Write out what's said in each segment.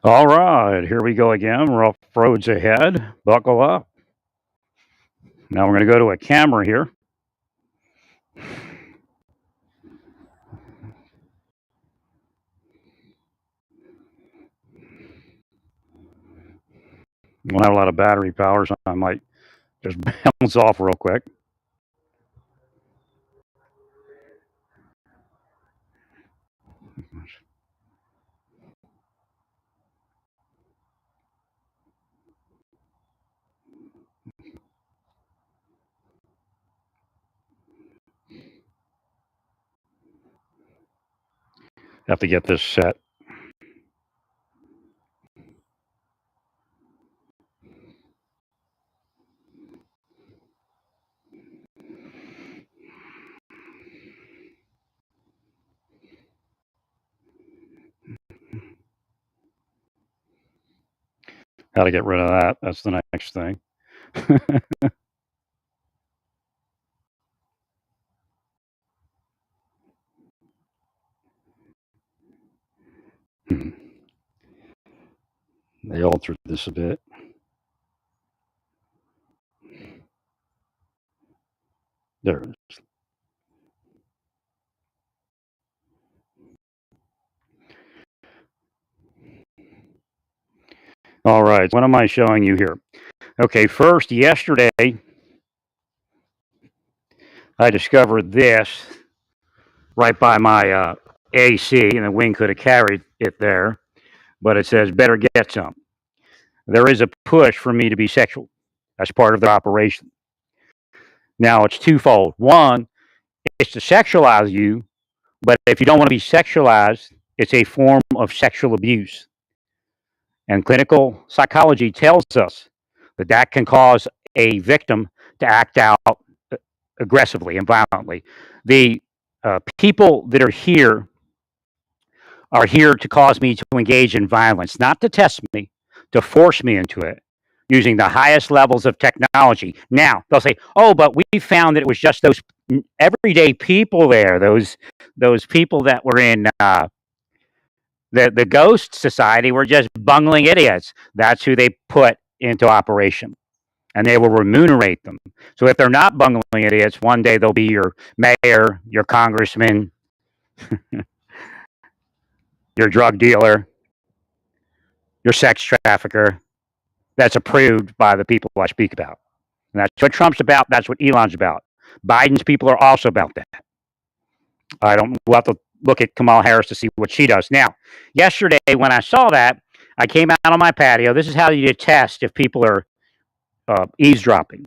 All right, here we go again. Rough roads ahead. Buckle up. Now we're going to go to a camera here. We don't have a lot of battery power, so I might just bounce off real quick. Have to get this set. How to get rid of that. That's the next thing. They altered this a bit. There it is. All right, what am I showing you here? Okay, first, yesterday, I discovered this right by my AC, and the wind could have carried it there, but it says, better get some. There is a push for me to be sexual as part of the operation. Now, it's twofold. One is to sexualize you, but if you don't want to be sexualized, it's a form of sexual abuse. And clinical psychology tells us that that can cause a victim to act out aggressively and violently. The people that are here to cause me to engage in violence, not to test me, to force me into it using the highest levels of technology. Now, they'll say, oh, but we found that it was just those everyday people there, those people that were in the ghost society were just bungling idiots. That's who they put into operation. And they will remunerate them. So if they're not bungling idiots, one day they'll be your mayor, your congressman, your drug dealer, your sex trafficker. That's approved by the people I speak about. And that's what Trump's about. That's what Elon's about. Biden's people are also about that. We'll have to look at Kamala Harris to see what she does. Now, yesterday when I saw that, I came out on my patio. This is how you test if people are eavesdropping.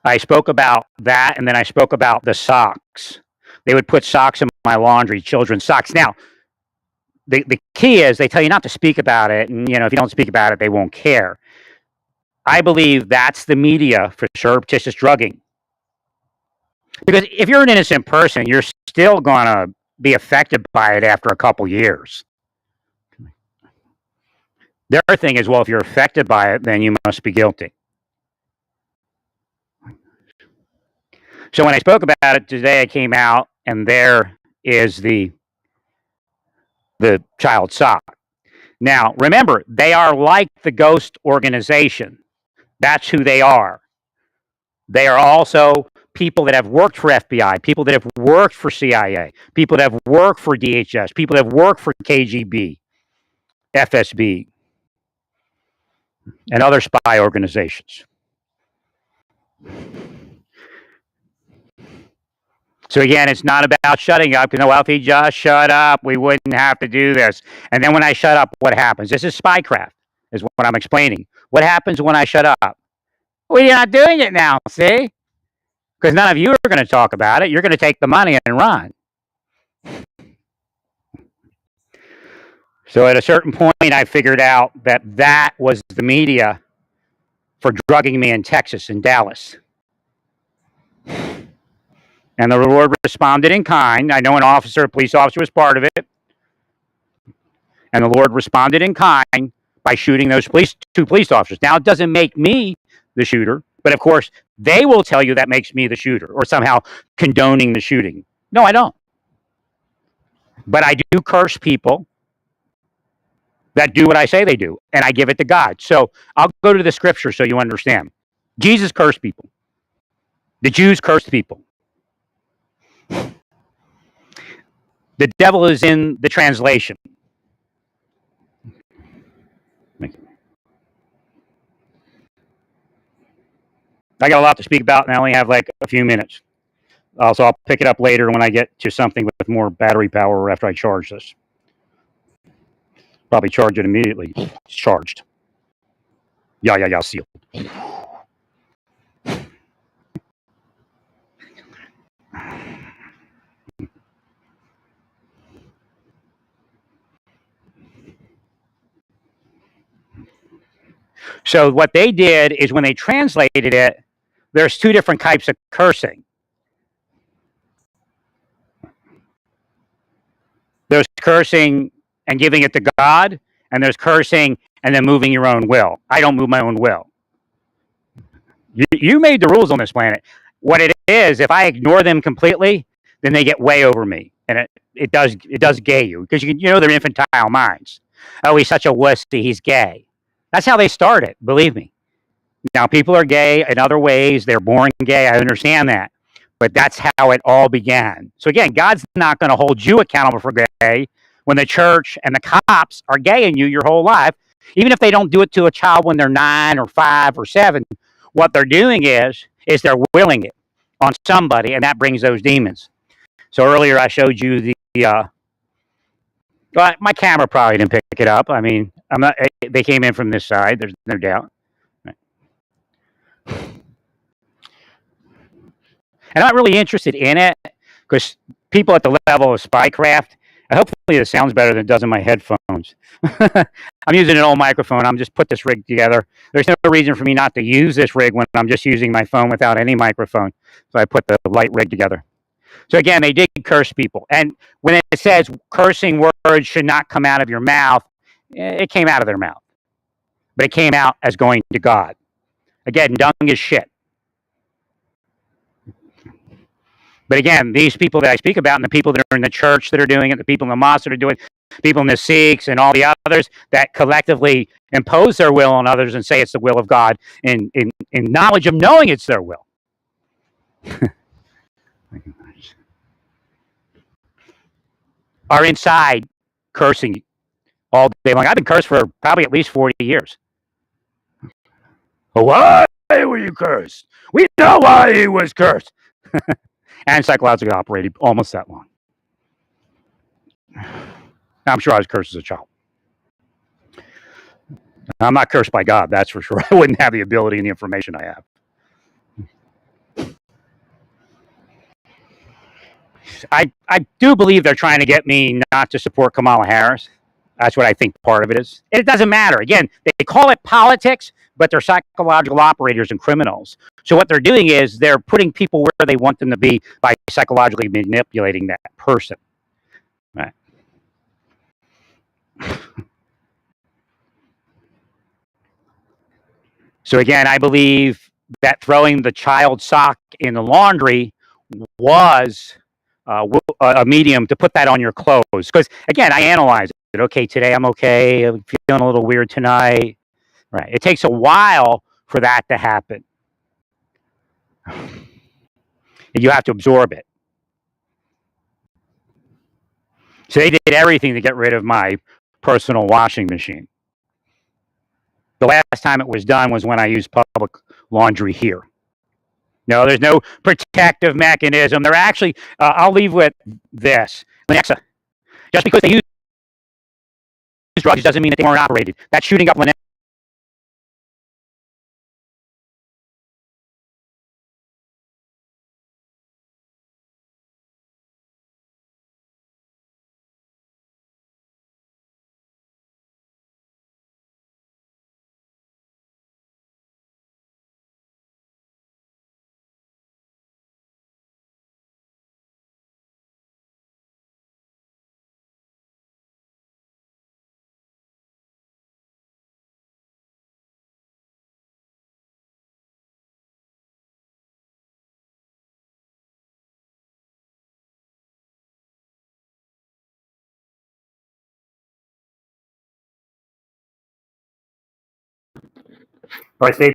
I spoke about that, and then I spoke about the socks. They would put socks in my laundry, children's socks. Now, the key is they tell you not to speak about it, and if you don't speak about it, they won't care. I believe that's the media for surreptitious drugging. Because if you're an innocent person, you're still going to be affected by it after a couple years. The other thing is, well, if you're affected by it, then you must be guilty. So when I spoke about it today, I came out, and there is the child sock. Now, remember, they are like the ghost organization. That's who they are. They are also people that have worked for FBI, people that have worked for CIA, people that have worked for DHS, people that have worked for KGB, FSB, and other spy organizations. So again, it's not about shutting up. Well, if he just shut up, we wouldn't have to do this. And then when I shut up, what happens? This is spycraft, is what I'm explaining. What happens when I shut up? Well, you're not doing it now, see? Because none of you are going to talk about it. You're going to take the money and run. So at a certain point, I figured out that was the media for drugging me in Texas, in Dallas. And the Lord responded in kind. I know a police officer was part of it. And the Lord responded in kind by shooting those two police officers. Now, it doesn't make me the shooter, but of course, they will tell you that makes me the shooter or somehow condoning the shooting. No, I don't. But I do curse people that do what I say they do, and I give it to God. So I'll go to the scripture so you understand. Jesus cursed people. The Jews cursed people. The devil is in the translation. I got a lot to speak about, and I only have like a few minutes. So I'll pick it up later when I get to something with more battery power after I charge this. Probably charge it immediately. It's charged. Yeah, sealed. So what they did is when they translated it, there's two different types of cursing. There's cursing and giving it to God, and there's cursing and then moving your own will. I don't move my own will. You made the rules on this planet. What it is, if I ignore them completely, then they get way over me, and it does gay you because you know they're infantile minds. Oh, he's such a wussy. He's gay. That's how they started. Believe me. Now people are gay in other ways. They're born gay. I understand that, but that's how it all began. So again, God's not going to hold you accountable for gay when the church and the cops are gaying you your whole life, even if they don't do it to a child when they're 9 or 5 or 7. What they're doing is they're willing it on somebody, and that brings those demons. So earlier I showed you well, my camera probably didn't pick it up. I mean, I'm not. They came in from this side. There's no doubt. And I'm not really interested in it because people at the level of spycraft, and hopefully it sounds better than it does in my headphones. I'm using an old microphone. I'm just put this rig together. There's no reason for me not to use this rig when I'm just using my phone without any microphone. So I put the light rig together. So again, they did curse people. And when it says cursing words should not come out of your mouth, it came out of their mouth. But it came out as going to God. Again, dung is shit. But again, these people that I speak about and the people that are in the church that are doing it, the people in the mosque that are doing it, people in the Sikhs and all the others that collectively impose their will on others and say it's the will of God in knowledge of knowing it's their will. Are inside cursing all day long. I've been cursed for probably at least 40 years. Why were you cursed? We know why he was cursed. And psychologically operated almost that long. I'm sure I was cursed as a child. I'm not cursed by God, that's for sure. I wouldn't have the ability and the information I have. I do believe they're trying to get me not to support Kamala Harris. That's what I think part of it is. It doesn't matter. Again, they call it politics, but they're psychological operators and criminals. So what they're doing is they're putting people where they want them to be by psychologically manipulating that person. Right. So again, I believe that throwing the child's sock in the laundry was a medium to put that on your clothes. Because again, I analyze it. Okay, today I'm okay. I'm feeling a little weird tonight. Right. It takes a while for that to happen. And you have to absorb it. So they did everything to get rid of my personal washing machine. The last time it was done was when I used public laundry here. No, there's no protective mechanism. They're actually, I'll leave with this. Lenexa, just because they use drugs doesn't mean that they weren't operated. That shooting up Lenexa All right, stay